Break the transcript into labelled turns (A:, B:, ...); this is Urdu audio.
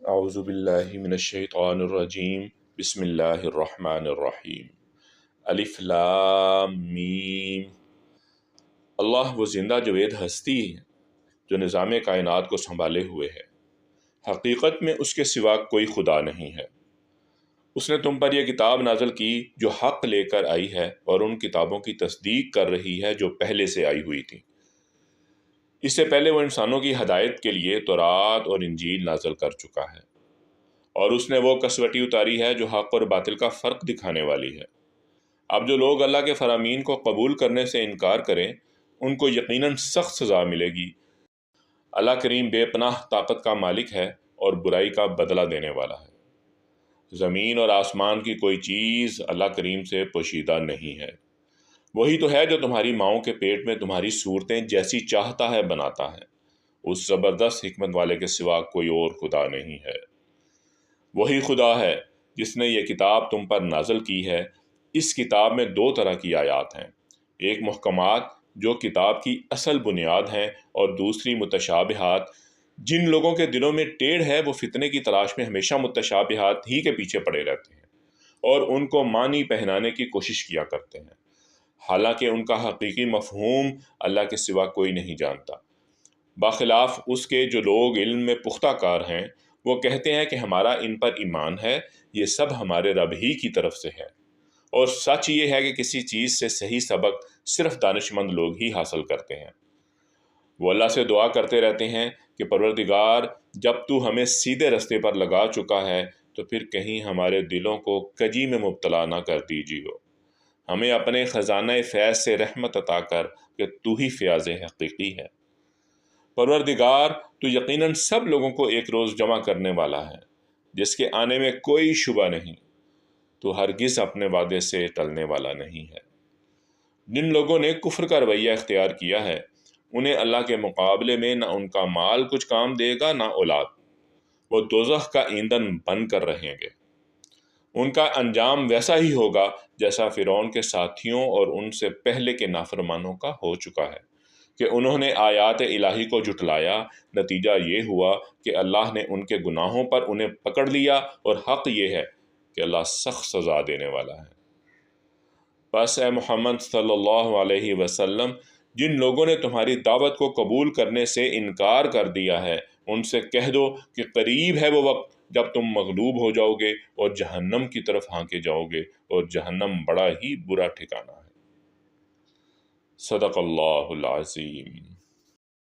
A: اعوذ باللہ من الشیطان الرجیم بسم اللہ الرحمن الرحیم الف لام میم۔ اللہ وہ زندہ جاوید ہستی ہے جو نظام کائنات کو سنبھالے ہوئے ہے۔ حقیقت میں اس کے سوا کوئی خدا نہیں ہے۔ اس نے تم پر یہ کتاب نازل کی جو حق لے کر آئی ہے اور ان کتابوں کی تصدیق کر رہی ہے جو پہلے سے آئی ہوئی تھی۔ اس سے پہلے وہ انسانوں کی ہدایت کے لیے تورات اور انجیل نازل کر چکا ہے، اور اس نے وہ کسوٹی اتاری ہے جو حق اور باطل کا فرق دکھانے والی ہے۔ اب جو لوگ اللہ کے فرامین کو قبول کرنے سے انکار کریں ان کو یقیناً سخت سزا ملے گی۔ اللہ کریم بے پناہ طاقت کا مالک ہے اور برائی کا بدلہ دینے والا ہے۔ زمین اور آسمان کی کوئی چیز اللہ کریم سے پوشیدہ نہیں ہے۔ وہی تو ہے جو تمہاری ماؤں کے پیٹ میں تمہاری صورتیں جیسی چاہتا ہے بناتا ہے۔ اس زبردست حکمت والے کے سوا کوئی اور خدا نہیں ہے۔ وہی خدا ہے جس نے یہ کتاب تم پر نازل کی ہے۔ اس کتاب میں دو طرح کی آیات ہیں، ایک محکمات جو کتاب کی اصل بنیاد ہیں، اور دوسری متشابہات۔ جن لوگوں کے دلوں میں ٹیڑھ ہے وہ فتنے کی تلاش میں ہمیشہ متشابہات ہی کے پیچھے پڑے رہتے ہیں اور ان کو معنی پہنانے کی کوشش کیا کرتے ہیں، حالانکہ ان کا حقیقی مفہوم اللہ کے سوا کوئی نہیں جانتا۔ باخلاف اس کے جو لوگ علم میں پختہ کار ہیں وہ کہتے ہیں کہ ہمارا ان پر ایمان ہے، یہ سب ہمارے رب ہی کی طرف سے ہے، اور سچ یہ ہے کہ کسی چیز سے صحیح سبق صرف دانش مند لوگ ہی حاصل کرتے ہیں۔ وہ اللہ سے دعا کرتے رہتے ہیں کہ پروردگار جب تو ہمیں سیدھے رستے پر لگا چکا ہے تو پھر کہیں ہمارے دلوں کو کجی میں مبتلا نہ کر دیجیے، ہمیں اپنے خزانہ فیض سے رحمت عطا کر کہ تو ہی فیاض حقیقی ہے۔ پروردگار تو یقیناً سب لوگوں کو ایک روز جمع کرنے والا ہے جس کے آنے میں کوئی شبہ نہیں، تو ہرگز اپنے وعدے سے ٹلنے والا نہیں ہے۔ جن لوگوں نے کفر کا رویہ اختیار کیا ہے انہیں اللہ کے مقابلے میں نہ ان کا مال کچھ کام دے گا نہ اولاد، وہ دوزخ کا ایندھن بن کر رہیں گے۔ ان کا انجام ویسا ہی ہوگا جیسا فرعون کے ساتھیوں اور ان سے پہلے کے نافرمانوں کا ہو چکا ہے کہ انہوں نے آیات الہی کو جھٹلایا۔ نتیجہ یہ ہوا کہ اللہ نے ان کے گناہوں پر انہیں پکڑ لیا، اور حق یہ ہے کہ اللہ سخت سزا دینے والا ہے۔ بس اے محمد صلی اللہ علیہ وسلم، جن لوگوں نے تمہاری دعوت کو قبول کرنے سے انکار کر دیا ہے ان سے کہہ دو کہ قریب ہے وہ وقت جب تم مغلوب ہو جاؤ گے اور جہنم کی طرف ہانکے جاؤ گے، اور جہنم بڑا ہی برا ٹھکانہ ہے۔ صدق اللہ العظیم۔